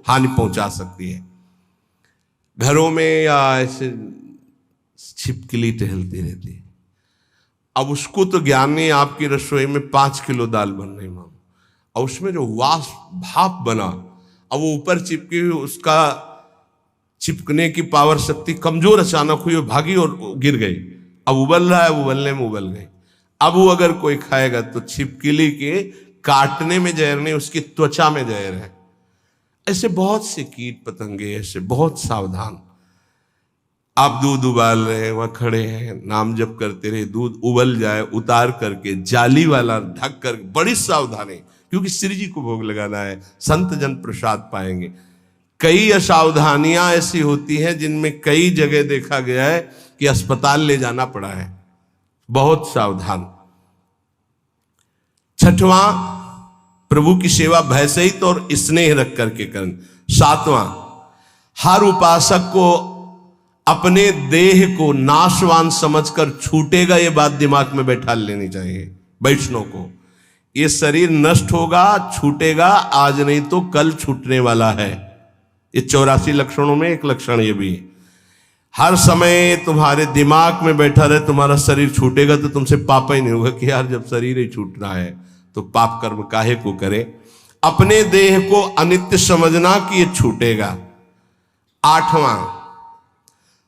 हानि पहुंचा सकती है। घरों में या ऐसे छिपकली टहलती रहती है। अब उसको तो ज्ञान नहीं, आपकी रसोई में 5 किलो दाल बन रही मानो, और उसमें जो वाष्प भाप बना, अब वो ऊपर चिपकी हुई, उसका चिपकने की पावर शक्ति कमजोर अचानक हुई, वो भागी और गिर गई। अब उबल रहा है, उबलने में उबल गई। अब वो अगर कोई खाएगा तो छिपकली के काटने में जहर नहीं, उसकी त्वचा में जहर है। ऐसे बहुत से कीट पतंगे, ऐसे बहुत सावधान। आप दूध उबाल रहे हैं, वहां खड़े हैं, नाम जप करते रहे, दूध उबल जाए, उतार करके जाली वाला ढक कर, बड़ी सावधानी, क्योंकि श्री जी को भोग लगाना है, संत जन प्रसाद पाएंगे। कई असावधानियां ऐसी होती हैं जिनमें कई जगह देखा गया है कि अस्पताल ले जाना पड़ा है। बहुत सावधान। छठवां, प्रभु की सेवा भय सहित और स्नेह रख करके करना। सातवां, हर उपासक को अपने देह को नाशवान समझकर छूटेगा, ये बात दिमाग में बैठा लेनी चाहिए वैष्णव को। ये शरीर नष्ट होगा, छूटेगा, आज नहीं तो कल छूटने वाला है। ये 84 लक्षणों में एक लक्षण ये भी है। हर समय तुम्हारे दिमाग में बैठा रहे तुम्हारा शरीर छूटेगा, तो तुमसे पाप ही नहीं होगा कि यार जब शरीर ही छूटना है तो पाप कर्म काहे को करे। अपने देह को अनित्य समझना कि ये छूटेगा। आठवां,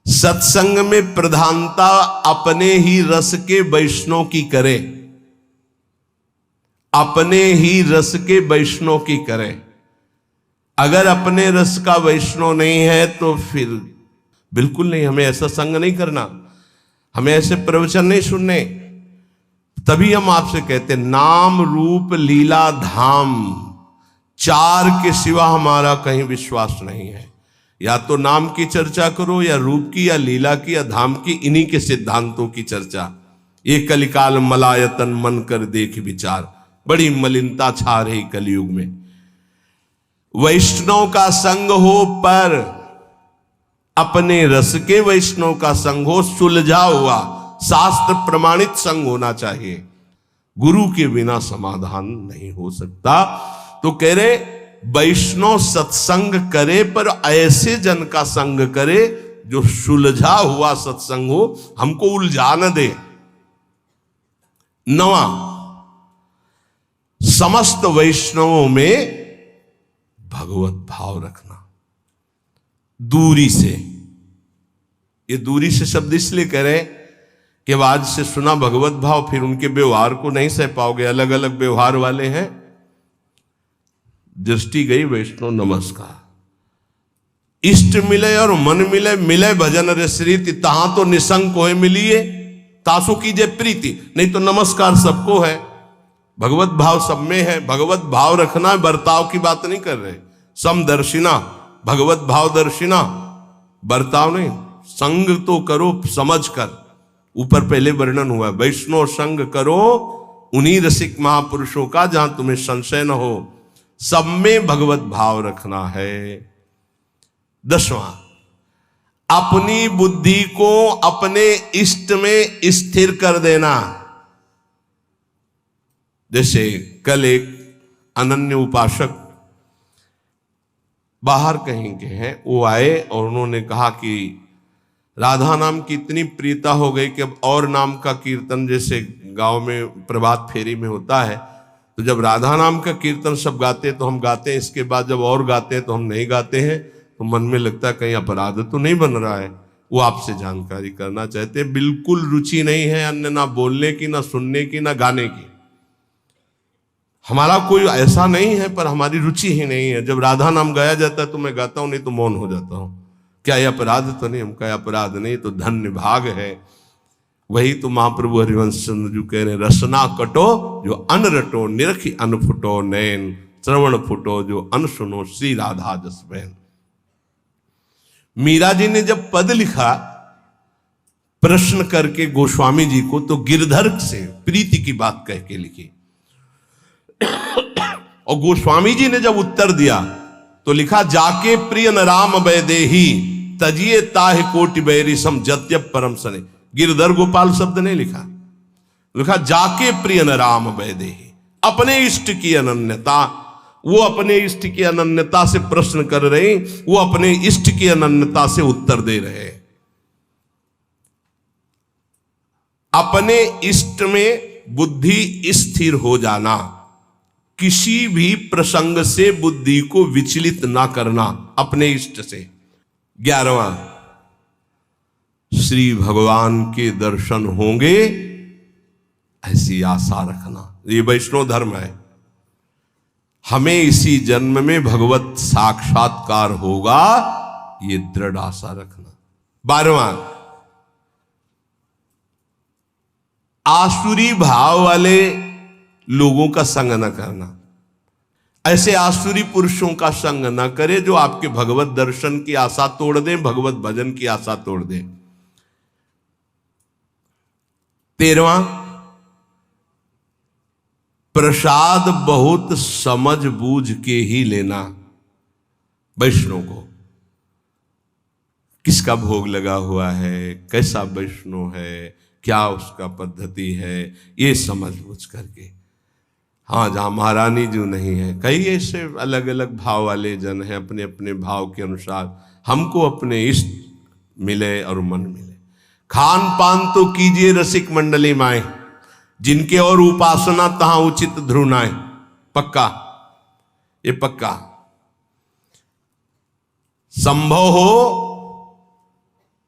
सत्संग में प्रधानता अपने ही रस के वैष्णव की करे। अपने ही रस के वैष्णव की करे। अगर अपने रस का वैष्णव नहीं है तो फिर बिल्कुल नहीं, हमें ऐसा संग नहीं करना, हमें ऐसे प्रवचन नहीं सुनने। तभी हम आपसे कहते, नाम रूप लीला धाम, चार के सिवा हमारा कहीं विश्वास नहीं है। या तो नाम की चर्चा करो, या रूप की, या लीला की, या धाम की, इन्हीं के सिद्धांतों की चर्चा। ये कलिकाल मलायतन मन कर देख विचार, बड़ी मलिनता छा रही कलयुग में। वैष्णव का संग हो, पर अपने रस के वैष्णव का संग हो, सुलझा हुआ शास्त्र प्रमाणित संग होना चाहिए। गुरु के बिना समाधान नहीं हो सकता। तो कह रहे वैष्णव सत्संग करे, पर ऐसे जन का संग करे जो सुलझा हुआ सत्संग हो, हमको उलझा न दे। नवा, समस्त वैष्णवों में भगवत भाव रखना, दूरी से। ये दूरी से शब्द इसलिए कह रहे कि आज से सुना भगवत भाव, फिर उनके व्यवहार को नहीं सह पाओगे। अलग अलग व्यवहार वाले हैं। दृष्टि गई वैष्णव नमस्कार। इष्ट मिले और मन मिले, मिले भजन रसरीति, तहां तो निसंक होए मिलिए, तासु कीजिए प्रीति। नहीं तो नमस्कार सबको है, भगवत भाव सब में है। भगवत भाव रखना, बर्ताव की बात नहीं कर रहे। समदर्शिना, भगवत भाव दर्शिना, बर्ताव नहीं। संग तो करो समझ कर। ऊपर पहले वर्णन हुआ, वैष्णव संग करो उन्हीं रसिक महापुरुषों का जहां तुम्हें संशय न हो। सब में भगवत भाव रखना है। 10वां, अपनी बुद्धि को अपने इष्ट में स्थिर कर देना। जैसे कल एक अनन्य उपासक बाहर कहीं के हैं, वो आए और उन्होंने कहा कि राधा नाम की इतनी प्रियता हो गई कि अब और नाम का कीर्तन, जैसे गांव में प्रभात फेरी में होता है, तो जब राधा नाम का कीर्तन सब गाते हैं तो हम गाते हैं, इसके बाद जब और गाते हैं तो हम नहीं गाते हैं। तो मन में लगता है कहीं अपराध तो नहीं बन रहा है। वो आपसे जानकारी करना चाहते हैं। बिल्कुल रुचि नहीं है अन्य, ना बोलने की, ना सुनने की, ना गाने की। हमारा कोई ऐसा नहीं है, पर हमारी रुचि ही नहीं है। जब राधा नाम गाया जाता है तो मैं गाता हूं, नहीं तो मौन हो जाता हूं। क्या यह अपराध तो नहीं? हम कहा अपराध नहीं, तो धन्य भाग है। वही तो महाप्रभु हरिवंश चंद्र जी कह रहे, रसना कटो जो अन रटो, निरखी अन फुटो नैन, श्रवण फुटो जो अन सुनो, श्री राधा जस बहन। मीरा जी ने जब पद लिखा प्रश्न करके गोस्वामी जी को, तो गिरधर से प्रीति की बात कह के लिखी। और गोस्वामी जी ने जब उत्तर दिया तो लिखा, जाके प्रिय न राम वैदेही, तजिए ताहि कोटि बैरी सम जत्यप परम सने। गिरधर गोपाल शब्द नहीं लिखा, लिखा जाके प्रिय न राम वैदेही, अपने इष्ट की अनन्यता। वो अपने इष्ट की अनन्यता से प्रश्न कर रहे हैं, वो अपने इष्ट की अनन्यता से उत्तर दे रहे हैं। अपने इष्ट में बुद्धि स्थिर हो जाना, किसी भी प्रसंग से बुद्धि को विचलित ना करना, अपने इष्ट से। 11वां, श्री भगवान के दर्शन होंगे ऐसी आशा रखना। ये वैष्णव धर्म है। हमें इसी जन्म में भगवत साक्षात्कार होगा, ये दृढ़ आशा रखना। 12वां, आसुरी भाव वाले लोगों का संग न करना। ऐसे आसुरी पुरुषों का संग न करे जो आपके भगवत दर्शन की आशा तोड़ दें, भगवत भजन की आशा तोड़ दें। 13वां, प्रसाद बहुत समझ बूझ के ही लेना। वैष्णव को किसका भोग लगा हुआ है, कैसा वैष्णव है, क्या उसका पद्धति है, ये समझ बूझ करके। हाँ, जहां महारानी जो नहीं है, कई ऐसे अलग अलग भाव वाले जन हैं, अपने अपने भाव के अनुसार हमको अपने इष्ट मिले और मन मिले। खान पान तो कीजिए रसिक मंडली माए, जिनके और उपासना तहां उचित ध्रुनाए। पक्का, ये पक्का। संभव हो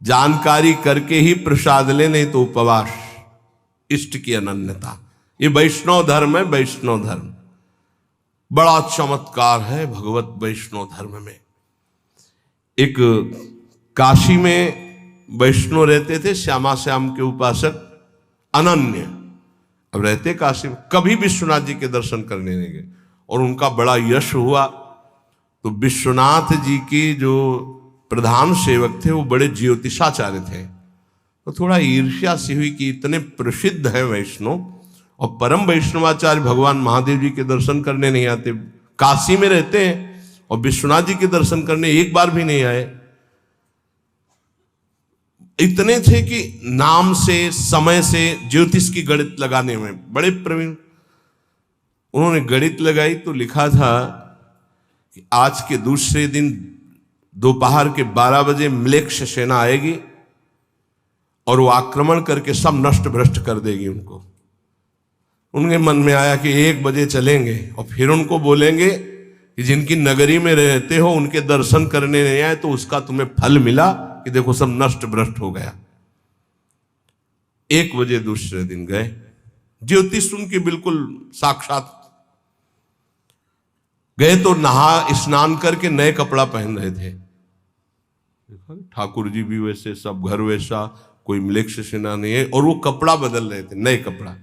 जानकारी करके ही प्रसाद ले, नहीं तो उपवास, इष्ट की अनन्यता। ये वैष्णव धर्म है। वैष्णव धर्म बड़ा चमत्कार है भगवत वैष्णव धर्म में। एक काशी में वैष्णव रहते थे, श्यामा श्याम के उपासक, अनन्य। अब रहते काशी में, कभी विश्वनाथ जी के दर्शन करने नहीं गए, और उनका बड़ा यश हुआ। तो विश्वनाथ जी की जो प्रधान सेवक थे वो बड़े ज्योतिषाचार्य थे। तो थोड़ा ईर्ष्या सी हुई कि इतने प्रसिद्ध है वैष्णव, और परम वैष्णवाचार्य भगवान महादेव जी के दर्शन करने नहीं आते, काशी में रहते हैं, और विश्वनाथ जी के दर्शन करने एक बार भी नहीं आए। इतने थे कि नाम से, समय से, ज्योतिष की गणित लगाने में बड़े प्रवीण। उन्होंने गणित लगाई तो लिखा था कि आज के दूसरे दिन दोपहर के 12 बजे म्लेच्छ सेना आएगी और वो आक्रमण करके सब नष्ट भ्रष्ट कर देगी उनको। उनके मन में आया कि 1 बजे चलेंगे और फिर उनको बोलेंगे कि जिनकी नगरी में रहते हो उनके दर्शन करने नहीं आए तो उसका तुम्हें फल मिला कि देखो सब नष्ट भ्रष्ट हो गया। 1 बजे दूसरे दिन गए, ज्योतिष उनकी बिल्कुल साक्षात। गए तो नहा स्नान करके नए कपड़ा पहन रहे थे। ठाकुर जी भी वैसे, सब घर वैसा, कोई म्लेच्छ सेना नहीं है, और वो कपड़ा बदल रहे थे, नए कपड़ा।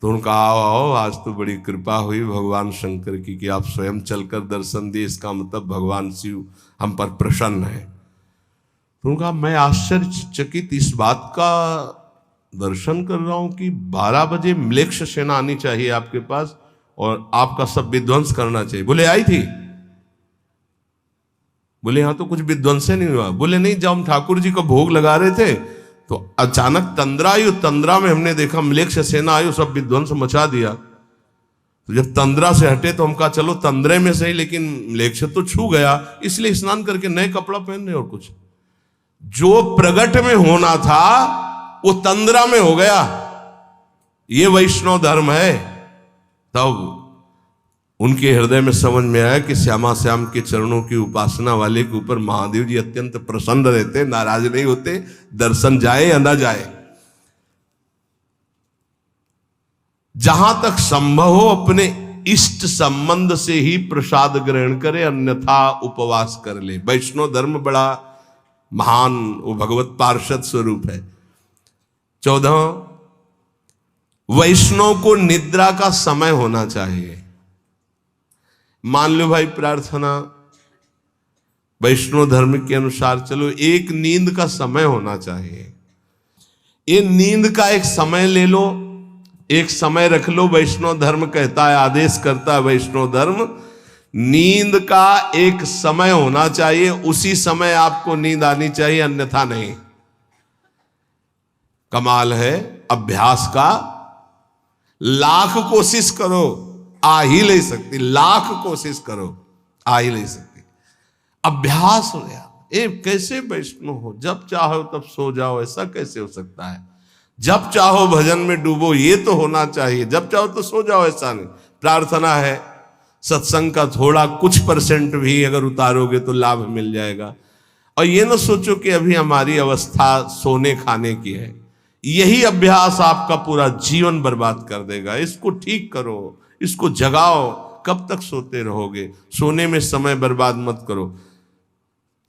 तो उनका आओ आज तो बड़ी कृपा हुई भगवान शंकर की कि आप स्वयं चलकर दर्शन दिए, इसका मतलब भगवान शिव हम पर प्रसन्न है। तो उनका मैं आश्चर्यचकित इस बात का दर्शन कर रहा हूं कि 12 बजे म्लेच्छ सेना आनी चाहिए आपके पास और आपका सब विध्वंस करना चाहिए। बोले आई थी? बोले यहां तो कुछ विध्वंस नहीं हुआ। बोले नहीं, जब हम ठाकुर जी को भोग लगा रहे थे तो अचानक तंद्रा आई, तंद्रा में हमने देखा म्लेच्छ सेना आई, सब विध्वंस मचा दिया। तो जब तंद्रा से हटे तो हम कहा चलो तंद्रे में सही, लेकिन म्लेच्छ तो छू गया, इसलिए स्नान करके नए कपड़ा पहन रहे। और कुछ जो प्रगट में होना था वो तंद्रा में हो गया। ये वैष्णव धर्म है। तब उनके हृदय में समझ में आया कि श्यामा श्याम के चरणों की उपासना वाले के ऊपर महादेव जी अत्यंत प्रसन्न रहते, नाराज नहीं होते, दर्शन जाए या ना जाए। जहां तक संभव हो अपने इष्ट संबंध से ही प्रसाद ग्रहण करे, अन्यथा उपवास कर ले। वैष्णव धर्म बड़ा महान, वो भगवत पार्षद स्वरूप है। 14, वैष्णव को निद्रा का समय होना चाहिए। मान लो भाई प्रार्थना वैष्णव धर्म के अनुसार चलो, एक नींद का समय होना चाहिए। ये नींद का एक समय ले लो, एक समय रख लो। वैष्णव धर्म कहता है, आदेश करता है वैष्णव धर्म, नींद का एक समय होना चाहिए, उसी समय आपको नींद आनी चाहिए, अन्यथा नहीं। कमाल है अभ्यास का। लाख कोशिश करो, आ ही नहीं सकती, लाख कोशिश करो आ ही नहीं सकती। अभ्यास हो गया। कैसे वैष्णव हो, जब चाहो तब सो जाओ, ऐसा कैसे हो सकता है? जब चाहो भजन में डूबो, ये तो होना चाहिए। जब चाहो तो सो जाओ, ऐसा नहीं। प्रार्थना है, सत्संग का थोड़ा कुछ % भी अगर उतारोगे तो लाभ मिल जाएगा। और ये ना सोचो कि अभी हमारी अवस्था सोने खाने की है। यही अभ्यास आपका पूरा जीवन बर्बाद कर देगा। इसको ठीक करो, इसको जगाओ। कब तक सोते रहोगे? सोने में समय बर्बाद मत करो।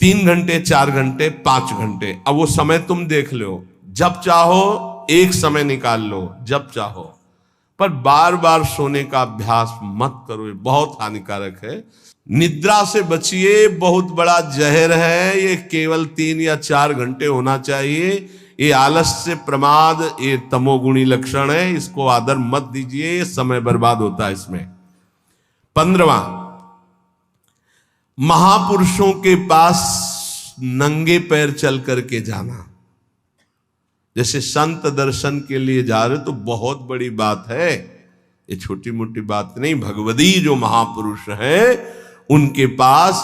3 घंटे, 4 घंटे, 5 घंटे, अब वो समय तुम देख लो। जब चाहो एक समय निकाल लो, जब चाहो, पर बार बार सोने का अभ्यास मत करो, ये बहुत हानिकारक है। निद्रा से बचिए, बहुत बड़ा जहर है ये। केवल 3 या 4 घंटे होना चाहिए। ये आलस्य, प्रमाद, ये तमोगुणी लक्षण है, इसको आदर मत दीजिए, समय बर्बाद होता है इसमें। 15वां, महापुरुषों के पास नंगे पैर चल करके जाना। जैसे संत दर्शन के लिए जा रहे तो बहुत बड़ी बात है, ये छोटी मोटी बात नहीं। भगवदी जो महापुरुष है उनके पास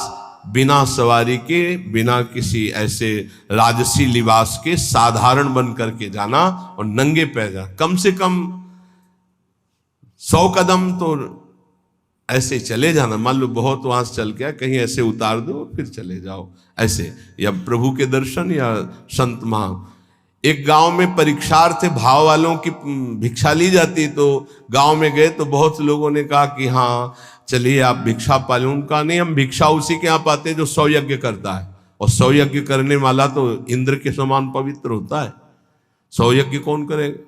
बिना सवारी के, बिना किसी ऐसे राजसी लिबास के, साधारण बन करके जाना और नंगे पैर जाना। कम से कम 100 कदम तो ऐसे चले जाना। मान लो बहुत वहां से चल गया, कहीं ऐसे उतार दो फिर चले जाओ ऐसे, या प्रभु के दर्शन या संत महा। एक गांव में परीक्षार्थ भाव वालों की भिक्षा ली जाती, तो गांव में गए तो बहुत लोगों ने कहा कि हाँ चलिए आप भिक्षा पा लें। उनका नहीं, हम भिक्षा उसी के यहाँ पाते जो 100 यज्ञ करता है, और 100 यज्ञ करने वाला तो इंद्र के समान पवित्र होता है। 100 यज्ञ कौन करेगा?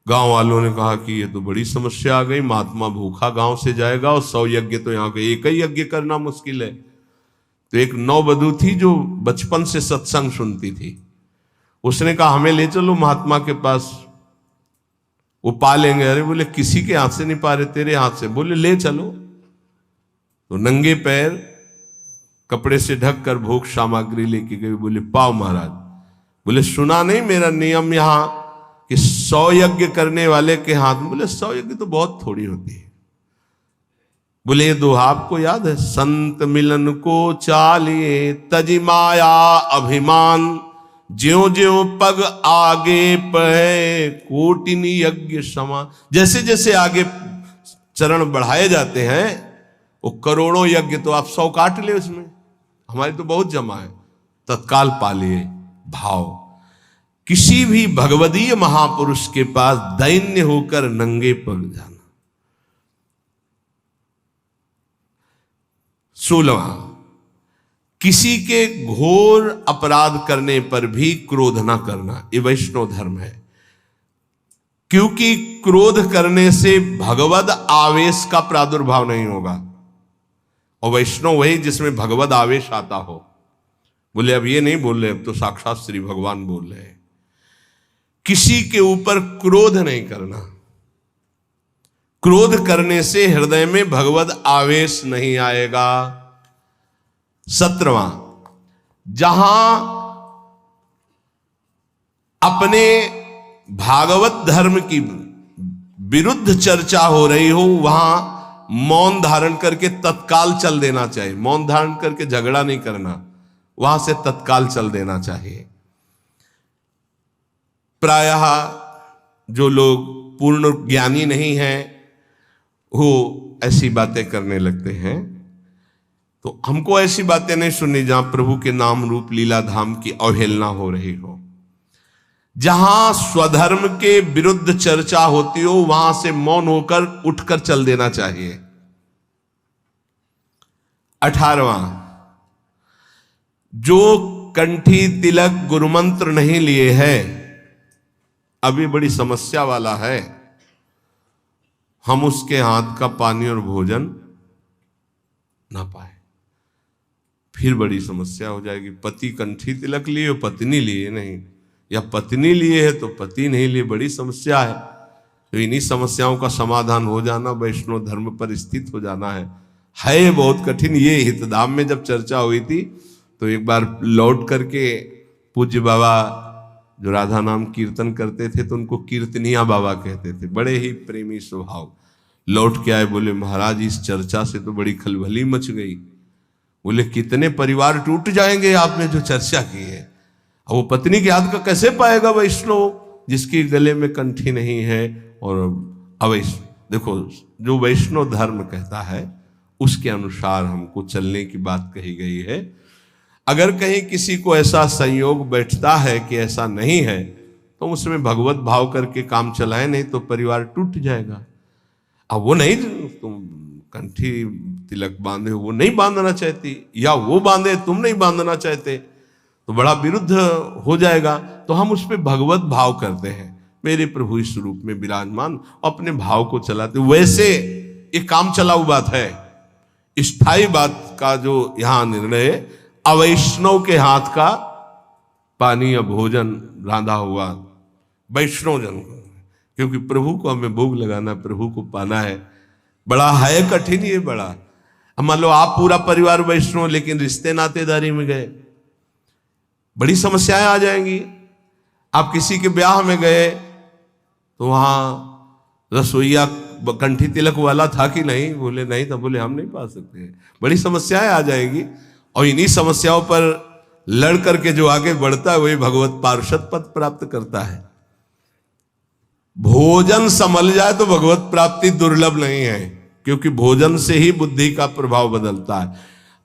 गांव वालों ने कहा कि ये तो बड़ी समस्या आ गई, महात्मा भूखा गांव से जाएगा और 100 यज्ञ तो यहाँ के एक ही यज्ञ करना मुश्किल है। तो एक नववधू थी जो बचपन से सत्संग सुनती थी, उसने कहा हमें ले चलो महात्मा के पास, वो पा लेंगे। अरे बोले किसी के हाथ से नहीं पा रहे, तेरे हाथ से। बोले ले चलो। तो नंगे पैर कपड़े से ढक कर भोग सामग्री लेके गए। बोले पाओ महाराज। बोले सुना नहीं मेरा नियम यहाँ कि 100 यज्ञ करने वाले के हाथ में। बोले 100 यज्ञ तो बहुत थोड़ी होती है। बोले ये दोहा आपको याद है? संत मिलन को चालिए तजी माया अभिमान, ज्यों ज्यों पग आगे पढ़े कोटिन यज्ञ समान। जैसे जैसे आगे चरण बढ़ाए जाते हैं वो करोड़ों यज्ञ, तो आप 100 काट ले उसमें, हमारी तो बहुत जमा है, तत्काल पा लिए भाव। किसी भी भगवदीय महापुरुष के पास दैन्य होकर नंगे पग जाना। 16वां, किसी के घोर अपराध करने पर भी क्रोध ना करना। ये वैष्णव धर्म है, क्योंकि क्रोध करने से भगवद आवेश का प्रादुर्भाव नहीं होगा। और वैष्णव वही जिसमें भगवद आवेश आता हो। बोले अब ये नहीं बोल रहे, अब तो साक्षात श्री भगवान बोल रहे हैं। किसी के ऊपर क्रोध नहीं करना। क्रोध करने से हृदय में भगवद आवेश नहीं आएगा। 17वां, जहां अपने भागवत धर्म की विरुद्ध चर्चा हो रही हो वहां मौन धारण करके तत्काल चल देना चाहिए। मौन धारण करके झगड़ा नहीं करना, वहां से तत्काल चल देना चाहिए। प्रायः जो लोग पूर्ण ज्ञानी नहीं हैं वो ऐसी बातें करने लगते हैं। तो हमको ऐसी बातें नहीं सुननी जहां प्रभु के नाम रूप लीला धाम की अवहेलना हो रही हो। जहां स्वधर्म के विरुद्ध चर्चा होती हो वहां से मौन होकर उठकर चल देना चाहिए। 18वां, जो कंठी तिलक गुरुमंत्र नहीं लिए हैं, अभी बड़ी समस्या वाला है। हम उसके हाथ का पानी और भोजन ना पाए, फिर बड़ी समस्या हो जाएगी। पति कंठी तिलक लिए, पत्नी लिए नहीं, या पत्नी लिए है तो पति नहीं लिए, बड़ी समस्या है। तो इन्हीं समस्याओं का समाधान हो जाना, वैष्णव धर्म पर स्थित हो जाना है बहुत कठिन। ये हितधाम में जब चर्चा हुई थी तो एक बार लौट करके पूज्य बाबा जो राधा नाम कीर्तन करते थे तो उनको कीर्तनिया बाबा कहते थे, बड़े ही प्रेमी स्वभाव। लौट के आए, बोले महाराज इस चर्चा से तो बड़ी खलबली मच गई। बोले कितने परिवार टूट जाएंगे आपने जो चर्चा की है। अब वो पत्नी के हाथ का कैसे पाएगा वैष्णव जिसके गले में कंठी नहीं है। और अवैष्णव, देखो जो वैष्णव धर्म कहता है उसके अनुसार हमको चलने की बात कही गई है। अगर कहीं किसी को ऐसा संयोग बैठता है कि ऐसा नहीं है तो उसमें भगवत भाव करके काम चलाए, नहीं तो परिवार टूट जाएगा। अब वो नहीं, तुम कंठी तिलक बांधे हो, वो नहीं बांधना चाहती, या वो बांधे तुम नहीं बांधना चाहते, तो बड़ा विरुद्ध हो जाएगा। तो हम उस पर भगवत भाव करते हैं, मेरे प्रभु इस रूप में विराजमान, अपने भाव को चलाते। वैसे ये काम चलाऊ बात है, स्थायी बात का जो यहां निर्णय, अवैष्णव के हाथ का पानी या भोजन रांधा हुआ वैष्णव जन को, क्योंकि प्रभु को हमें भोग लगाना, प्रभु को पाना है, बड़ा है कठिन ये बड़ा। मान लो आप पूरा परिवार वैष्णव लेकिन रिश्ते नातेदारी में गए, बड़ी समस्याएं आ जाएंगी। आप किसी के ब्याह में गए तो वहां रसोईया कंठी तिलक वाला था कि नहीं, बोले नहीं था, बोले हम नहीं पा सकते, बड़ी समस्याएं आ जाएगी। और इन्हीं समस्याओं पर लड़ करके जो आगे बढ़ता है वही भगवत पार्षद पद प्राप्त करता है। भोजन संभल जाए तो भगवत प्राप्ति दुर्लभ नहीं है, क्योंकि भोजन से ही बुद्धि का प्रभाव बदलता है।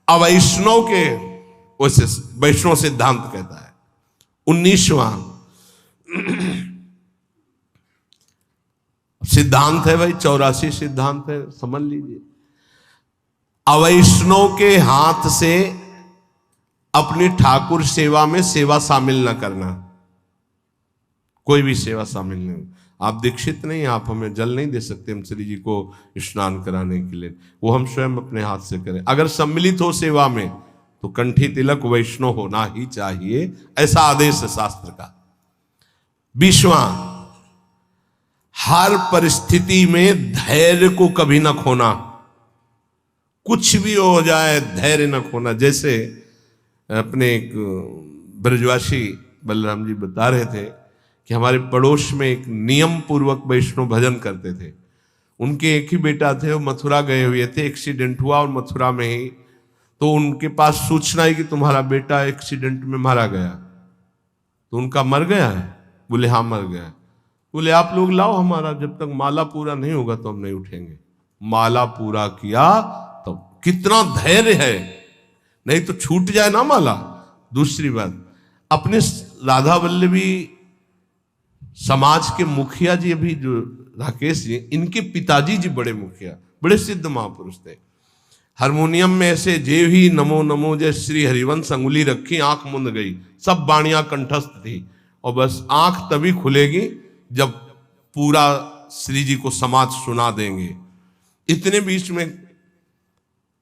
अवैष्णव के वैसे वैष्णव सिद्धांत कहता है 19वां सिद्धांत है भाई, 84 सिद्धांत है, समझ लीजिए। अवैष्णव के हाथ से अपनी ठाकुर सेवा में सेवा शामिल न करना, कोई भी सेवा शामिल नहीं। आप दीक्षित नहीं, आप हमें जल नहीं दे सकते हम श्री जी को स्नान कराने के लिए, वो हम स्वयं अपने हाथ से करें। अगर सम्मिलित हो सेवा में तो कंठी तिलक वैष्णव होना ही चाहिए, ऐसा आदेश है शास्त्र का। 20वां, हर परिस्थिति में धैर्य को कभी न खोना, कुछ भी हो जाए धैर्य न खोना। जैसे अपने एक ब्रजवासी बलराम जी बता रहे थे कि हमारे पड़ोस में एक नियम पूर्वक वैष्णव भजन करते थे। उनके एक ही बेटा थे, वो मथुरा गए हुए थे, एक्सीडेंट हुआ और मथुरा में ही, तो उनके पास सूचना है कि तुम्हारा बेटा एक्सीडेंट में मारा गया। तो उनका मर गया है? बोले हाँ मर गया। बोले आप लोग लाओ हमारा, जब तक माला पूरा नहीं होगा तो हम नहीं उठेंगे। माला पूरा किया तो कितना धैर्य है, नहीं तो छूट जाए ना माला। दूसरी बात, अपने राधा वल्लभी समाज के मुखिया जी, अभी जो राकेश जी, इनके पिताजी जी बड़े मुखिया, बड़े सिद्ध महापुरुष थे। हारमोनियम में ऐसे जे ही नमो नमो जय श्री हरिवंश अंगुली रखी, आंख मुंद गई, सब बाणियां कंठस्थ थी, और बस आंख तभी खुलेगी जब पूरा श्री जी को समाज सुना देंगे। इतने बीच में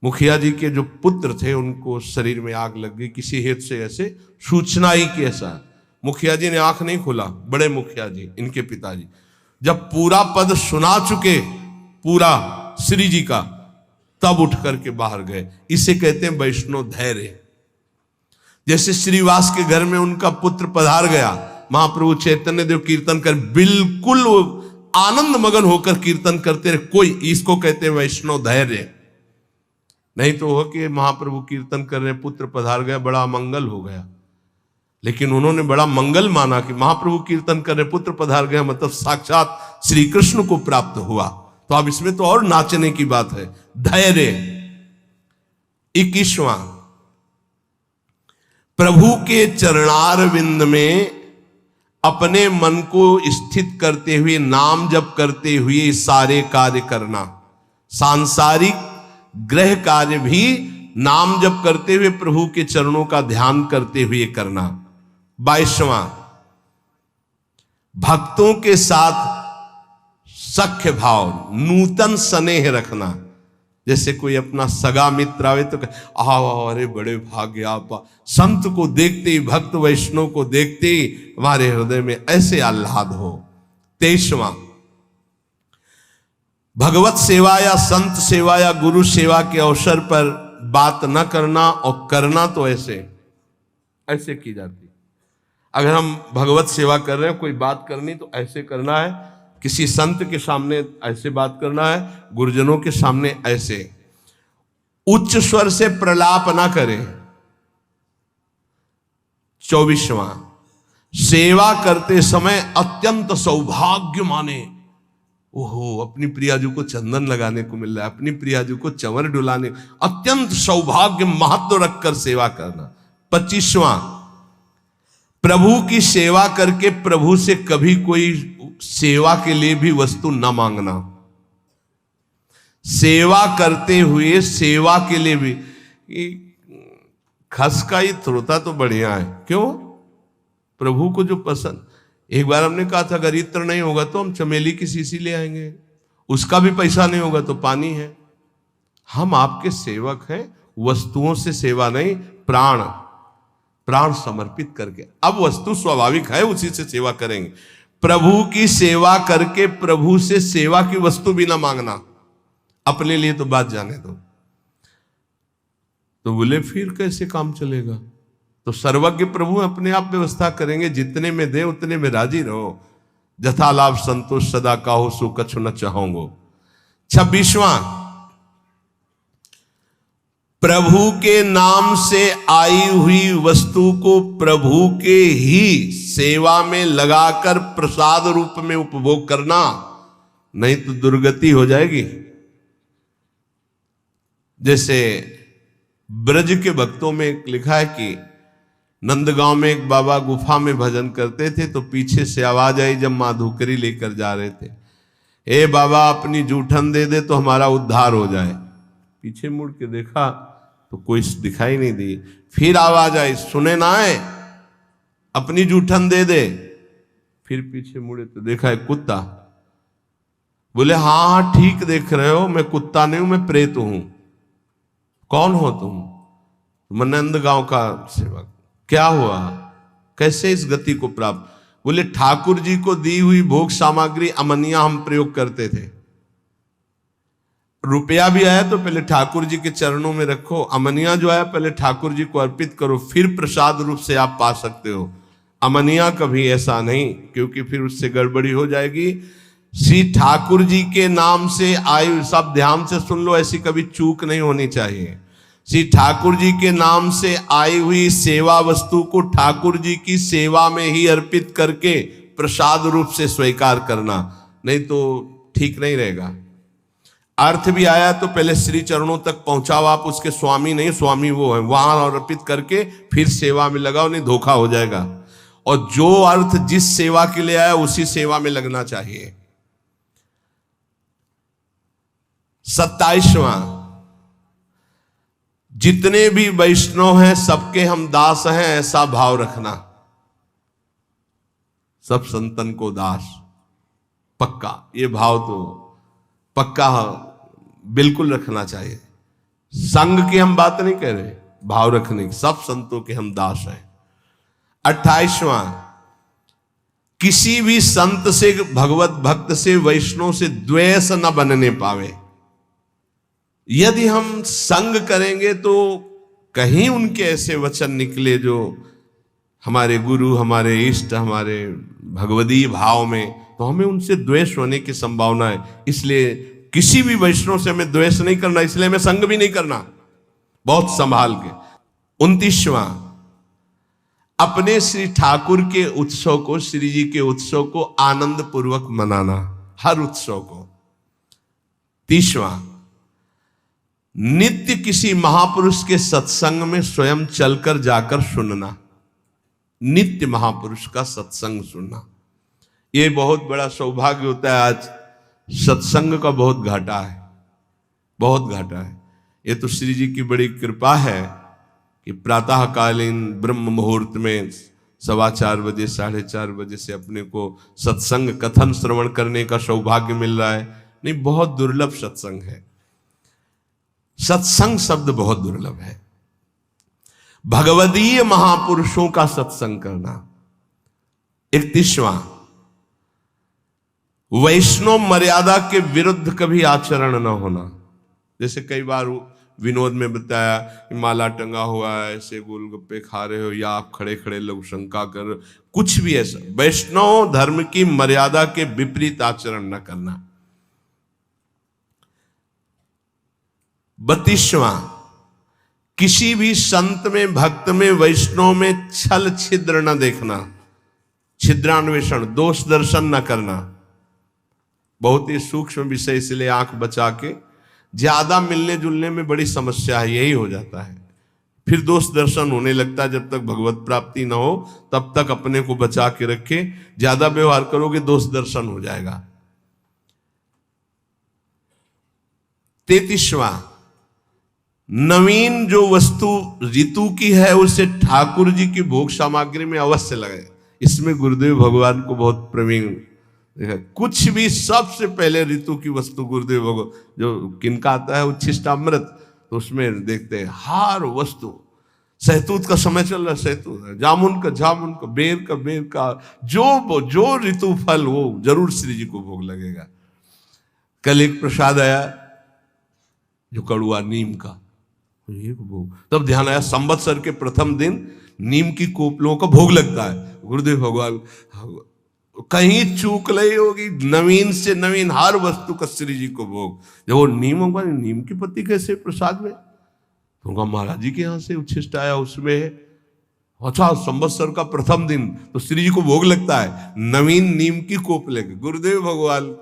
मुखिया जी के जो पुत्र थे उनको शरीर में आग लग गई किसी हेतु से, ऐसे सूचना ही कि ऐसा। मुखिया जी ने आंख नहीं खोला, बड़े मुखिया जी इनके पिताजी जब पूरा पद सुना चुके पूरा श्री जी का, तब उठ करके बाहर गए। इसे कहते हैं वैष्णव धैर्य। जैसे श्रीवास के घर में उनका पुत्र पधार गया, महाप्रभु चैतन्य देव कीर्तन कर बिल्कुल आनंद मगन होकर कीर्तन करते रहे, कोई, इसको कहते हैं वैष्णव धैर्य। नहीं तो हो कि महाप्रभु कीर्तन कर रहे, पुत्र पधार गया, बड़ा मंगल हो गया, लेकिन उन्होंने बड़ा मंगल माना कि महाप्रभु कीर्तन कर रहे, पुत्र पधार गया, मतलब साक्षात श्री कृष्ण को प्राप्त हुआ। तो अब इसमें तो और नाचने की बात है, धैर्य। 21वां, प्रभु के चरणारविंद में अपने मन को स्थित करते हुए, नाम जप करते हुए सारे कार्य करना। सांसारिक ग्रह कार्य भी नाम जप करते हुए प्रभु के चरणों का ध्यान करते हुए करना। 22वां, भक्तों के साथ सख्य भाव, नूतन स्नेह रखना। जैसे कोई अपना सगा मित्र आवे तो आओ, अरे बड़े भाग्य आप, संत को देखते ही, भक्त वैष्णव को देखते ही हमारे हृदय में ऐसे आह्लाद हो। 23वां, भगवत सेवा या संत सेवा या गुरु सेवा के अवसर पर बात न करना, और करना तो ऐसे ऐसे की जाती। अगर हम भगवत सेवा कर रहे हैं, कोई बात करनी तो ऐसे करना है किसी संत के सामने ऐसे बात करना है, गुरुजनों के सामने ऐसे। उच्च स्वर से प्रलाप ना करें। 24वां, सेवा करते समय अत्यंत सौभाग्य माने। ओहो, अपनी प्रियाजू को चंदन लगाने को मिल रहा है, अपनी प्रियाजू को चंवर डुलाने, अत्यंत सौभाग्य महत्व रखकर सेवा करना। 25वां, प्रभु की सेवा करके प्रभु से कभी कोई सेवा के लिए भी वस्तु न मांगना। सेवा करते हुए सेवा के लिए भी, खस का ही थ्रोता तो बढ़िया है। क्यों? प्रभु को जो पसंद। एक बार हमने कहा था अगर इत्र नहीं होगा तो हम चमेली की शीशी ले आएंगे, उसका भी पैसा नहीं होगा तो पानी है। हम आपके सेवक हैं, वस्तुओं से सेवा नहीं, प्राण समर्पित करके। अब वस्तु स्वाभाविक है, उसी से सेवा करेंगे। प्रभु की सेवा करके प्रभु से सेवा की वस्तु भी ना मांगना। अपने लिए तो बात जाने दो। तो बोले फिर कैसे काम चलेगा? तो सर्वज्ञ प्रभु अपने आप व्यवस्था करेंगे, जितने में दे उतने में राजी रहो। जथा लाभ संतोष सदा काहो सो कछु न चाहोगे। 26वां, प्रभु के नाम से आई हुई वस्तु को प्रभु के ही सेवा में लगाकर प्रसाद रूप में उपभोग करना, नहीं तो दुर्गति हो जाएगी। जैसे ब्रज के भक्तों में लिखा है कि नंदगांव में एक बाबा गुफा में भजन करते थे, तो पीछे से आवाज आई जब माधुकरी लेकर जा रहे थे, ए बाबा अपनी जूठन दे दे तो हमारा उद्धार हो जाए। पीछे मुड़ के देखा तो कोई दिखाई नहीं दी। फिर आवाज आई, सुने ना है, अपनी जूठन दे दे। फिर पीछे मुड़े तो देखा एक कुत्ता। बोले हाँ ठीक देख रहे हो, मैं कुत्ता नहीं हूं, मैं प्रेत हूं। कौन हो तुम? मैं नंदगांव का सेवक। क्या हुआ? कैसे इस गति को प्राप्त? बोले ठाकुर जी को दी हुई भोग सामग्री अमनिया हम प्रयोग करते थे। रुपया भी आया तो पहले ठाकुर जी के चरणों में रखो, अमनिया जो आया पहले ठाकुर जी को अर्पित करो, फिर प्रसाद रूप से आप पा सकते हो। अमनिया कभी ऐसा नहीं, क्योंकि फिर उससे गड़बड़ी हो जाएगी। श्री ठाकुर जी के नाम से आयु, सब ध्यान से सुन लो, ऐसी कभी चूक नहीं होनी चाहिए। श्री ठाकुर जी के नाम से आई हुई सेवा वस्तु को ठाकुर जी की सेवा में ही अर्पित करके प्रसाद रूप से स्वीकार करना, नहीं तो ठीक नहीं रहेगा। अर्थ भी आया तो पहले श्री चरणों तक पहुंचाओ, आप उसके स्वामी नहीं, स्वामी वो है, वहां अर्पित करके फिर सेवा में लगाओ, नहीं धोखा हो जाएगा। और जो अर्थ जिस सेवा के लिए आया उसी सेवा में लगना चाहिए। 27वां, जितने भी वैष्णव हैं सबके हम दास हैं, ऐसा भाव रखना। सब संतन को दास, पक्का ये भाव तो पक्का बिल्कुल रखना चाहिए। संग की हम बात नहीं कह रहे, भाव रखने की, सब संतों के हम दास हैं। 28वां, किसी भी संत से, भगवत भक्त से, वैष्णव से द्वेष न बनने पावे। यदि हम संग करेंगे तो कहीं उनके ऐसे वचन निकले जो हमारे गुरु, हमारे इष्ट, हमारे भगवदीय भाव में, तो हमें उनसे द्वेष होने की संभावना है। इसलिए किसी भी वैष्णव से हमें द्वेष नहीं करना, इसलिए हमें संग भी नहीं करना, बहुत संभाल के। 29वां, अपने श्री ठाकुर के उत्सव को, श्री जी के उत्सव को आनंद पूर्वक मनाना, हर उत्सव को। 30वां, नित्य किसी महापुरुष के सत्संग में स्वयं चलकर जाकर सुनना, नित्य महापुरुष का सत्संग सुनना, ये बहुत बड़ा सौभाग्य होता है। आज सत्संग का बहुत घाटा है, बहुत घाटा है। ये तो श्री जी की बड़ी कृपा है कि प्रातःकालीन ब्रह्म मुहूर्त में 4:15 बजे, 4:30 बजे से अपने को सत्संग कथन श्रवण करने का सौभाग्य मिल रहा है। नहीं, बहुत दुर्लभ सत्संग है। सत्संग शब्द बहुत दुर्लभ है। भगवदीय महापुरुषों का सत्संग करना। 31वां, वैष्णव मर्यादा के विरुद्ध कभी आचरण न होना। जैसे कई बार विनोद में बताया कि माला टंगा हुआ है, ऐसे गोलगप्पे खा रहे हो, या आप खड़े खड़े लघु शंका कर रहे हो, कुछ भी ऐसा। वैष्णव धर्म की मर्यादा के विपरीत आचरण न करना। 32वां, किसी भी संत में, भक्त में, वैष्णव में छल छिद्र न देखना, छिद्रान्वेषण, दोष दर्शन न करना। बहुत ही सूक्ष्म विषय, इसलिए आंख बचा के, ज्यादा मिलने जुलने में बड़ी समस्या है, यही हो जाता है, फिर दोष दर्शन होने लगता है। जब तक भगवत प्राप्ति न हो तब तक अपने को बचा के रखे, ज्यादा व्यवहार करोगे दोष दर्शन हो जाएगा। 33वां, नवीन जो वस्तु ऋतु की है उसे ठाकुर जी की भोग सामग्री में अवश्य लगे। इसमें गुरुदेव भगवान को बहुत प्रवीण देखा। कुछ भी सबसे पहले ऋतु की वस्तु गुरुदेव भगवान, जो किनका आता है उच्छिष्टामृत, तो उसमें देखते हैं हर वस्तु। सहतूत का समय चल रहा है, सहतूत, जामुन का, बेर का, जो ऋतु फल वो जरूर श्री जी को भोग लगेगा। कल एक प्रसाद आया जो कड़ुआ, नीम का, भोग, तब ध्यान आया संवत्सर के प्रथम दिन नीम की कोपलों का भोग लगता है। गुरुदेव भगवान कहीं चूक नहीं होगी, नवीन से नवीन हर वस्तु का श्री जी को भोग। जब वो नीम होगा, नीम की पत्ती कैसे प्रसाद में, तो महाराज जी के यहाँ से उच्छिष्ट आया, उसमें है। अच्छा, संवत्सर का प्रथम दिन तो श्री जी को भोग लगता है, नवीन नीम की कोप लेके। गुरुदेव भगवान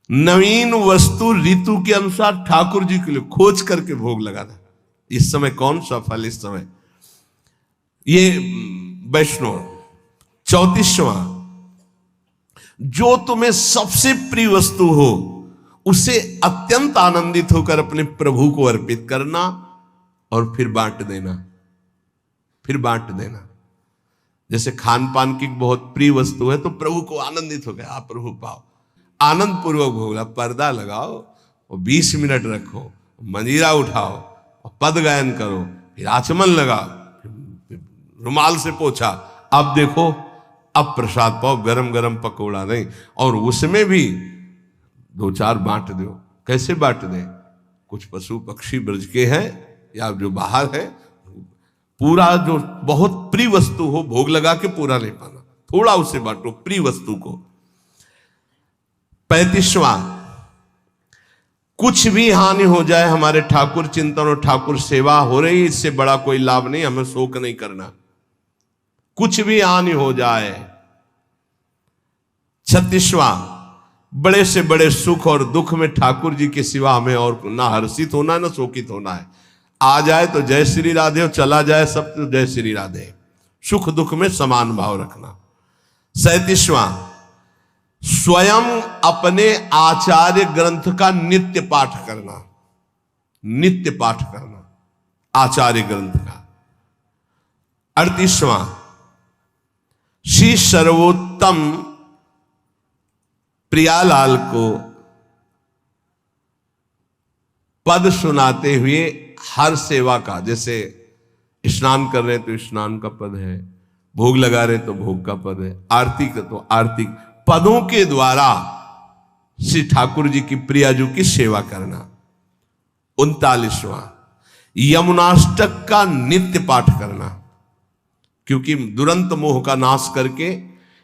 नवीन वस्तु ऋतु के अनुसार ठाकुर जी के लिए खोज करके भोग लगाना। इस समय कौन सा फल, इस समय ये वैष्णव। 34वां, जो तुम्हें सबसे प्रिय वस्तु हो उसे अत्यंत आनंदित होकर अपने प्रभु को अर्पित करना और फिर बांट देना। जैसे खान पान की बहुत प्रिय वस्तु है तो प्रभु को आनंदित हो गया, आप प्रभु पाओ, आनंद पूर्वक भोगला, पर्दा लगाओ और 20 मिनट रखो, मंजीरा उठाओ और पद गायन करो, फिर आचमन लगाओ, रुमाल से पोछा, अब देखो अब प्रसाद पाओ, गरम गरम पकौड़ा नहीं, और उसमें भी 2-4 बांट दो। कैसे बांट दें, कुछ पशु पक्षी ब्रज के हैं या जो बाहर है, पूरा जो बहुत प्रिय वस्तु हो भोग लगा के पूरा नहीं पाना, थोड़ा उसे बांटो प्रिय वस्तु को। 35वां, कुछ भी हानि हो जाए, हमारे ठाकुर चिंतन और ठाकुर सेवा हो रही, इससे बड़ा कोई लाभ नहीं, हमें शोक नहीं करना, कुछ भी हानि हो जाए। 36वां, बड़े से बड़े सुख और दुख में ठाकुर जी के सिवा हमें और ना हर्षित होना है ना शोकित होना है। आ जाए तो जय श्री राधे और चला जाए सब तो जय श्री राधे, सुख दुख में समान भाव रखना। 37वां, स्वयं अपने आचार्य ग्रंथ का नित्य पाठ करना, आचार्य ग्रंथ का। 38वां, श्री सर्वोत्तम प्रियालाल को पद सुनाते हुए हर सेवा का, जैसे स्नान कर रहे हैं तो स्नान का पद है, भोग लगा रहे तो भोग का पद है, आरती का तो आरती, पदों के द्वारा श्री ठाकुर जी की प्रियाजू की सेवा करना। 39वां, यमुनाष्टक का नित्य पाठ करना, क्योंकि दुरंत मोह का नाश करके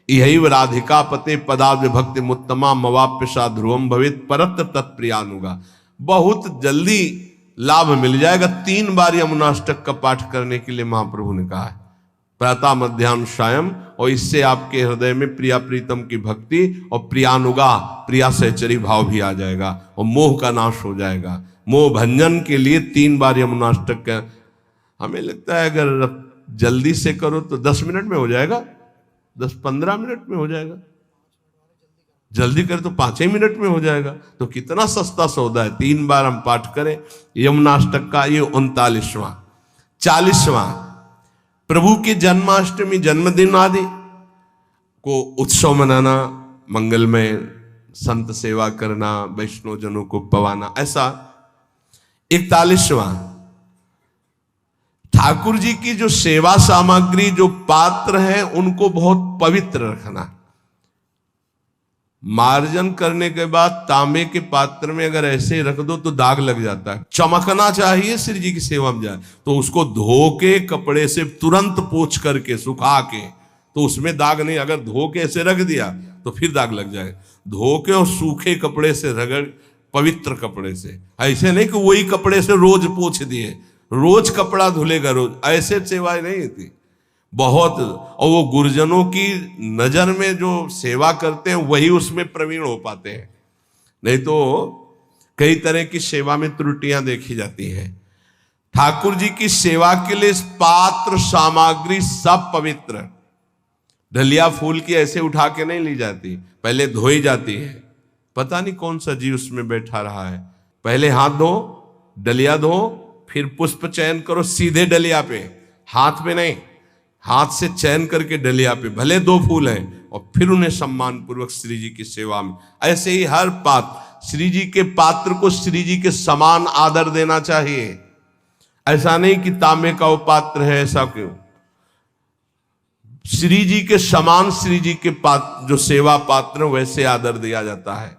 यही राधिका पते पदाब्ज भक्ति मुत्तमा मवाप्यसा ध्रुवम भवित परत्र तत्प्रियानुगा, बहुत जल्दी लाभ मिल जाएगा। 3 बार यमुनाष्टक का पाठ करने के लिए महाप्रभु ने कहा है, प्रातः मध्याह्न सायं, और इससे आपके हृदय में प्रिया प्रीतम की भक्ति और प्रियानुगा, प्रिया सहचरी भाव भी आ जाएगा और मोह का नाश हो जाएगा। मोह भंजन के लिए 3 बार यमुनाष्टक का, हमें लगता है अगर जल्दी से करो तो 10 मिनट में हो जाएगा, 10-15 मिनट में हो जाएगा, जल्दी करे तो 5 ही मिनट में हो जाएगा। तो कितना सस्ता सौदा है, 3 बार हम पाठ करें यमुनाष्टक का। ये 39वां। 40वां, प्रभु के जन्माष्टमी जन्मदिन आदि को उत्सव मनाना, मंगलमय संत सेवा करना, वैष्णव जनों को पवाना, ऐसा। 41वां, ठाकुर जी की जो सेवा सामग्री, जो पात्र हैं, उनको बहुत पवित्र रखना, मार्जन करने के बाद तांबे के पात्र में अगर ऐसे रख दो तो दाग लग जाता है। चमकना चाहिए श्री जी की सेवा में जाए तो उसको धो के कपड़े से तुरंत पोंछ करके सुखा के, तो उसमें दाग नहीं। अगर धो के ऐसे रख दिया तो फिर दाग लग जाएगा। धो के और सूखे कपड़े से रगड़, पवित्र कपड़े से, ऐसे नहीं कि वही कपड़े से रोज पोंछ दिए, रोज कपड़ा धुलेगा रोज, ऐसे सेवाएं नहीं थी बहुत। और वो गुरुजनों की नजर में जो सेवा करते हैं वही उसमें प्रवीण हो पाते हैं, नहीं तो कई तरह की सेवा में त्रुटियां देखी जाती हैं। ठाकुर जी की सेवा के लिए पात्र सामग्री सब पवित्र। डलिया फूल की ऐसे उठा के नहीं ली जाती, पहले धोई जाती है। पता नहीं कौन सा जीव उसमें बैठा रहा है। पहले हाथ धो, डलिया धो, फिर पुष्प चयन करो सीधे डलिया पे, हाथ में नहीं, हाथ से चयन करके डलिया पे, भले 2 फूल हैं, और फिर उन्हें सम्मान पूर्वक श्री जी की सेवा में। ऐसे ही हर पात्र, श्री जी के पात्र को श्री जी के समान आदर देना चाहिए। ऐसा नहीं कि तांबे का वो पात्र है, ऐसा क्यों? श्री जी के समान श्री जी के पात्र जो सेवा पात्र वैसे आदर दिया जाता है।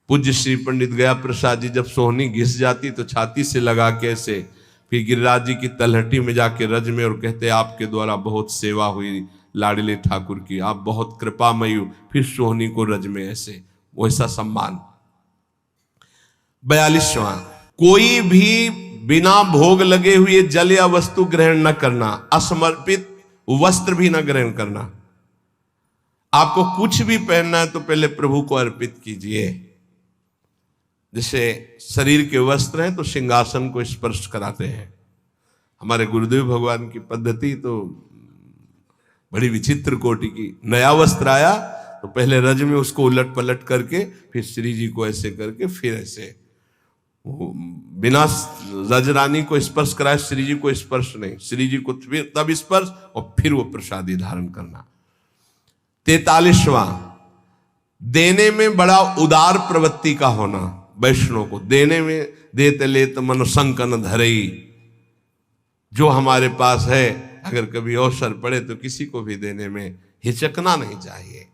पूज्य श्री पंडित गया प्रसाद जी जब सोहनी घिस जाती तो छाती से लगा के ऐसे, फिर गिरिराज जी की तलहटी में जाके रज में, और कहते आपके द्वारा बहुत सेवा हुई लाडले ठाकुर की, आप बहुत कृपामयी। फिर सोहनी को रज में ऐसे वैसा सम्मान। 42वां, कोई भी बिना भोग लगे हुए जल या वस्तु ग्रहण न करना, असमर्पित वस्त्र भी न ग्रहण करना। आपको कुछ भी पहनना है तो पहले प्रभु को अर्पित कीजिए। जैसे शरीर के वस्त्र हैं तो सिंहासन को स्पर्श कराते हैं। हमारे गुरुदेव भगवान की पद्धति तो बड़ी विचित्र कोटि की। नया वस्त्र आया तो पहले रज में उसको उलट पलट करके, फिर श्री जी को ऐसे करके, फिर ऐसे, बिना रजरानी को स्पर्श कराए श्री जी को स्पर्श नहीं, श्री जी को तब स्पर्श और फिर वो प्रसादी धारण करना। 43वां, देने में बड़ा उदार प्रवृत्ति का होना। वैष्णव को देने में, देते लेत मन संकन धरई, जो हमारे पास है अगर कभी अवसर पड़े तो किसी को भी देने में हिचकना नहीं चाहिए,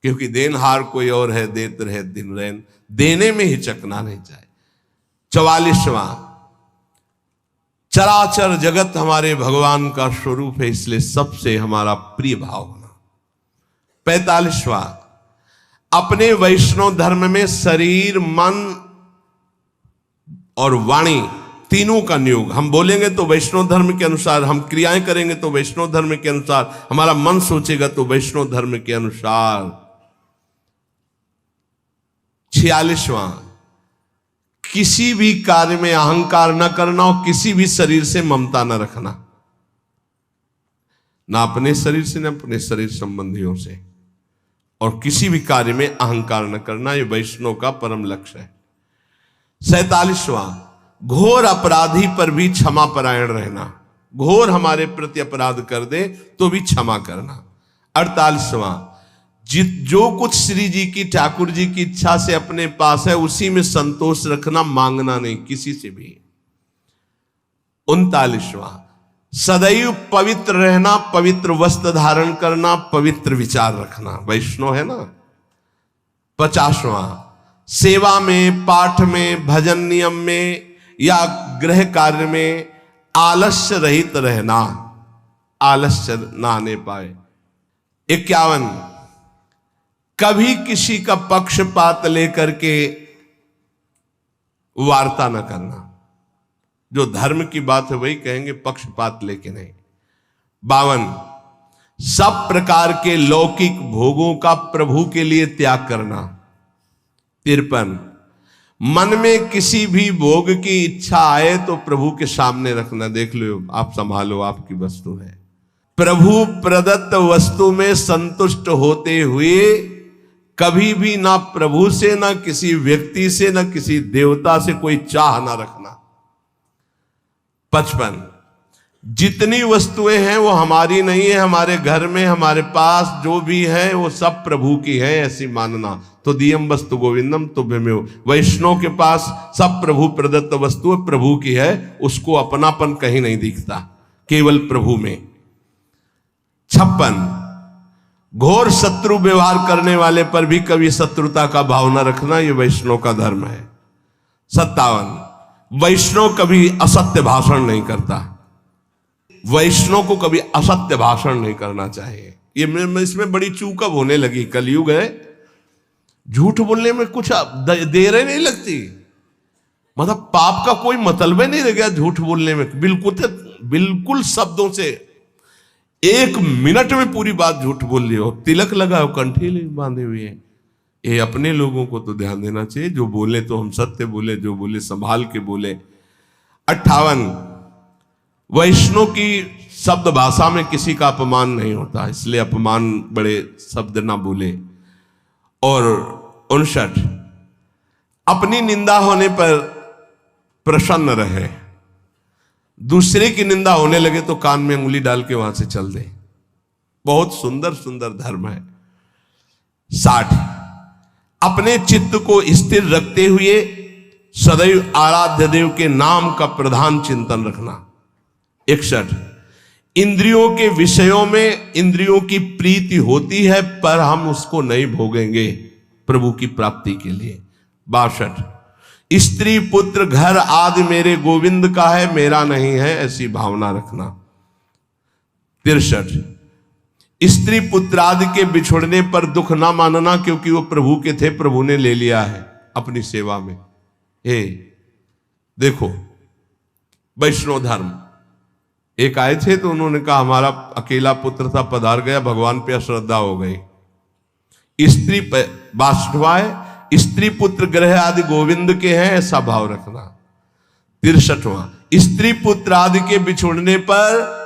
क्योंकि देनहार कोई और है, देत रहे दिन रैन, देने में हिचकना नहीं चाहिए। 44वां, चराचर जगत हमारे भगवान का स्वरूप है, इसलिए सबसे हमारा प्रिय भाव होना। 45वां, अपने वैष्णव धर्म में शरीर, मन और वाणी तीनों का नियोग। हम बोलेंगे तो वैष्णव धर्म के अनुसार, हम क्रियाएं करेंगे तो वैष्णव धर्म के अनुसार, हमारा मन सोचेगा तो वैष्णव धर्म के अनुसार। 46वां, किसी भी कार्य में अहंकार न करना और किसी भी शरीर से ममता न रखना, ना अपने शरीर से, न अपने शरीर संबंधियों से, और किसी भी कार्य में अहंकार न करना, ये वैष्णव का परम लक्ष्य है। 47वां, घोर अपराधी पर भी क्षमा परायण रहना, घोर हमारे प्रति अपराध कर दे तो भी क्षमा करना। 48वां, जो कुछ श्री जी की, ठाकुर जी की इच्छा से अपने पास है उसी में संतोष रखना, मांगना नहीं किसी से भी। 39वां, सदैव पवित्र रहना, पवित्र वस्त्र धारण करना, पवित्र विचार रखना, वैष्णव है ना। 50वां, सेवा में, पाठ में, भजन नियम में या गृह कार्य में आलस्य रहित रहना, आलस्य ना आने पाए। 51, कभी किसी का पक्षपात लेकर के वार्ता न करना, जो धर्म की बात है वही कहेंगे, पक्षपात लेके नहीं। 52, सब प्रकार के लौकिक भोगों का प्रभु के लिए त्याग करना। 53, मन में किसी भी भोग की इच्छा आए तो प्रभु के सामने रखना, देख लो आप संभालो, आपकी वस्तु है। प्रभु प्रदत्त वस्तु में संतुष्ट होते हुए कभी भी ना प्रभु से, ना किसी व्यक्ति से, ना किसी देवता से कोई चाह ना रखना। 55, जितनी वस्तुएं हैं वो हमारी नहीं है, हमारे घर में, हमारे पास जो भी है वो सब प्रभु की है, ऐसी मानना। तो दियम वस्तु गोविंदम तुभ्यमेव, वैष्णव के पास सब प्रभु प्रदत्त वस्तु प्रभु की है, उसको अपनापन कहीं नहीं दिखता, केवल प्रभु में। 56, घोर शत्रु व्यवहार करने वाले पर भी कभी शत्रुता का भाव न रखना, यह वैष्णव का धर्म है। 57, वैष्णव कभी असत्य भाषण नहीं करता। वैष्णव को कभी असत्य भाषण नहीं करना चाहिए। ये इसमें बड़ी चूक अब होने लगी, कलयुग है, झूठ बोलने में कुछ देर नहीं लगती। मतलब पाप का कोई मतलब ही नहीं रह गया झूठ बोलने में। बिल्कुल शब्दों से 1 मिनट में पूरी बात झूठ बोल रही हो। तिलक लगाओ, कंठी बांधे हुए हैं। ये अपने लोगों को तो ध्यान देना चाहिए, जो बोले तो हम सत्य बोले, जो बोले संभाल के बोले। 58, वैष्णव की शब्द भाषा में किसी का अपमान नहीं होता, इसलिए अपमान बड़े शब्द ना बोले। और 59, अपनी निंदा होने पर प्रसन्न रहे, दूसरे की निंदा होने लगे तो कान में अंगुली डाल के वहां से चल दे। बहुत सुंदर सुंदर धर्म है। 60, अपने चित्त को स्थिर रखते हुए सदैव आराध्य देव के नाम का प्रधान चिंतन रखना। 61, इंद्रियों के विषयों में इंद्रियों की प्रीति होती है पर हम उसको नहीं भोगेंगे प्रभु की प्राप्ति के लिए। 62, स्त्री पुत्र घर आदि मेरे गोविंद का है, मेरा नहीं है, ऐसी भावना रखना। 63, स्त्री पुत्र आदि के बिछुड़ने पर दुख ना मानना, क्योंकि वो प्रभु के थे, प्रभु ने ले लिया है अपनी सेवा में। देखो वैष्णव धर्म, एक आए थे तो उन्होंने कहा हमारा अकेला पुत्र था, पधार गया, भगवान पे अश्रद्धा हो गई। स्त्री 62, स्त्री पुत्र ग्रह आदि गोविंद के हैं, ऐसा भाव रखना। 63, स्त्री पुत्र आदि के बिछुड़ने पर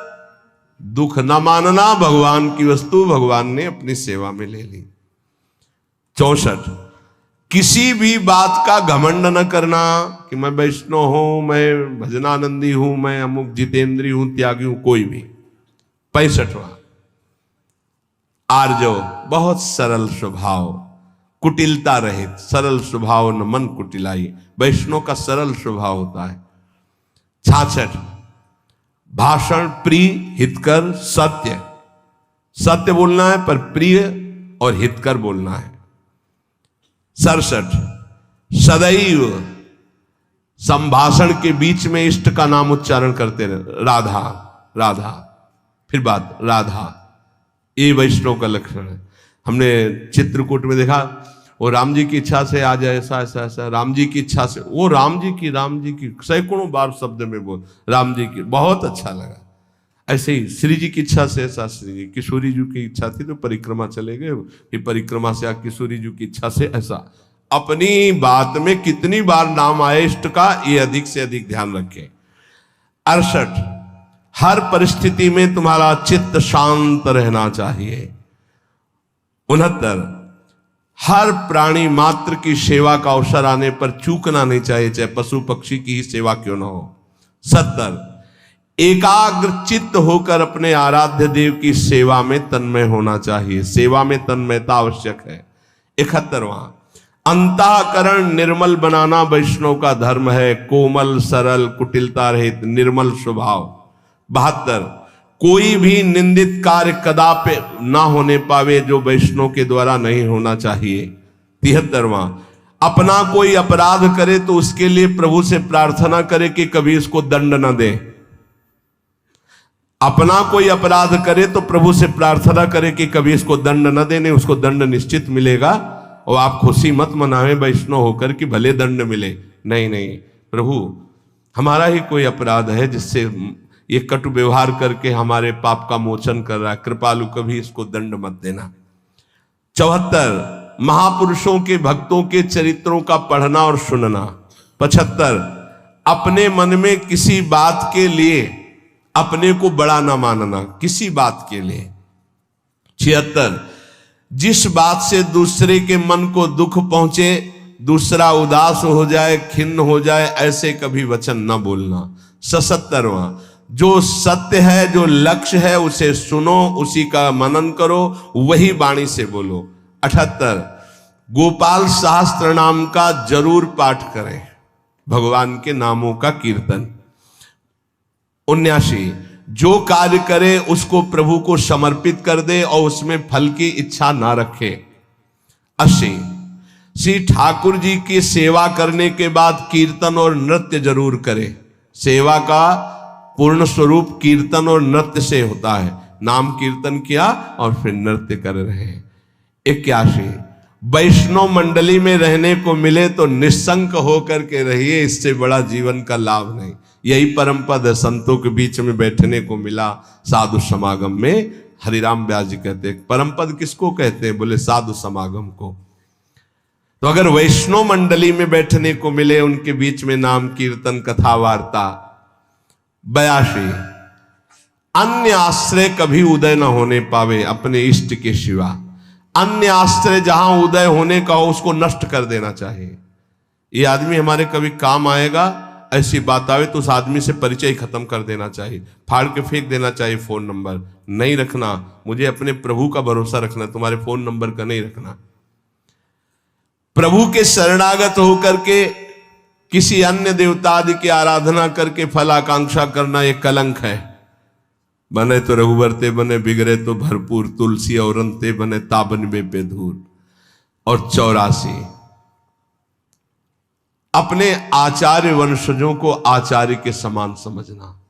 दुख न मानना, भगवान की वस्तु भगवान ने अपनी सेवा में ले ली। 64, किसी भी बात का घमंड न करना कि मैं वैष्णव हूं, मैं भजनानंदी हूं, मैं अमुक जितेंद्री हूं, त्यागी हूं, कोई भी। 65, आर्जव, बहुत सरल स्वभाव, कुटिलता रहित, सरल स्वभाव न मन कुटिलाई, वैष्णव का सरल स्वभाव होता है। 66, भाषण प्रिय हितकर सत्य, सत्य बोलना है पर प्रिय और हितकर बोलना है। 67, सदैव संभाषण के बीच में इष्ट का नाम उच्चारण करते रहे, राधा राधा, फिर बात राधा, ये वैष्णव का लक्षण है। हमने चित्रकूट में देखा, वो राम जी की इच्छा से आज ऐसा ऐसा ऐसा, राम जी की इच्छा से, वो राम जी की सैकड़ों बार शब्द में बोल, राम जी की, बहुत अच्छा लगा। ऐसे ही श्री जी की इच्छा से ऐसा, श्री जी, किशोरी जी की इच्छा थी तो परिक्रमा चले गए, फिर परिक्रमा से किशोरी जी की इच्छा से ऐसा। अपनी बात में कितनी बार नाम आए इष्ट का, ये अधिक से अधिक ध्यान रखें। 68, हर परिस्थिति में तुम्हारा चित्त शांत रहना चाहिए। 69, हर प्राणी मात्र की सेवा का अवसर आने पर चूकना नहीं चाहिए, चाहे पशु पक्षी की ही सेवा क्यों न हो। 70, एकाग्र चित्त होकर अपने आराध्य देव की सेवा में तन्मय होना चाहिए, सेवा में तन्मयता आवश्यक है। 71, अंतःकरण निर्मल बनाना वैष्णव का धर्म है, कोमल सरल कुटिलता रहित निर्मल स्वभाव। 72, कोई भी निंदित कार्य कदापि ना होने पावे जो वैष्णव के द्वारा नहीं होना चाहिए। 73, अपना कोई अपराध करे तो उसके लिए प्रभु से प्रार्थना करे कि कभी इसको दंड न दे। अपना कोई अपराध करे तो प्रभु से प्रार्थना करे कि कभी इसको दंड न देने, उसको दंड निश्चित मिलेगा। और आप खुशी मत मनावे वैष्णव होकर कि भले दंड मिले, नहीं नहीं, प्रभु हमारा ही कोई अपराध है जिससे ये कटु व्यवहार करके हमारे पाप का मोचन कर रहा है, कृपालु कभी इसको दंड मत देना। 74, महापुरुषों के भक्तों के चरित्रों का पढ़ना और सुनना। 75, अपने मन में किसी बात के लिए अपने को बड़ा ना मानना, किसी बात के लिए। 76, जिस बात से दूसरे के मन को दुख पहुंचे, दूसरा उदास हो जाए, खिन्न हो जाए, ऐसे कभी वचन न बोलना। 77, जो सत्य है, जो लक्ष्य है, उसे सुनो, उसी का मनन करो, वही वाणी से बोलो। 78, गोपाल सहस्त्र नाम का जरूर पाठ करें, भगवान के नामों का कीर्तन। 79, जो कार्य करे उसको प्रभु को समर्पित कर दे और उसमें फल की इच्छा ना रखे। 80, श्री ठाकुर जी की सेवा करने के बाद कीर्तन और नृत्य जरूर करे। सेवा का पूर्ण स्वरूप कीर्तन और नृत्य से होता है। नाम कीर्तन किया और फिर नृत्य कर रहे हैं। 81, वैष्णव मंडली में रहने को मिले तो निस्संक होकर के रहिए, इससे बड़ा जीवन का लाभ नहीं। यही परम पद है, संतों के बीच में बैठने को मिला साधु समागम में। हरिराम व्यास जी कहते हैं परम पद किसको कहते हैं, बोले साधु समागम को। तो अगर वैष्णव मंडली में बैठने को मिले, उनके बीच में नाम कीर्तन कथा वार्ता। 82, अन्य आश्रय कभी उदय न होने पावे अपने इष्ट के सिवा। अन्य आश्रय जहां उदय होने का हो उसको नष्ट कर देना चाहिए। ये आदमी हमारे कभी काम आएगा, ऐसी बात आवे तो उस आदमी से परिचय खत्म कर देना चाहिए, फाड़ के फेंक देना चाहिए। फोन नंबर नहीं रखना, मुझे अपने प्रभु का भरोसा रखना, तुम्हारे फोन नंबर का नहीं रखना। प्रभु के शरणागत होकर के किसी अन्य देवता आदि की आराधना करके फल आकांक्षा करना यह कलंक है। बने तो रघुवर ते बने, बिगड़े तो भरपूर, तुलसी और अंते बने ताबन में बेधूर। और 84, अपने आचार्य वंशजों को आचार्य के समान समझना।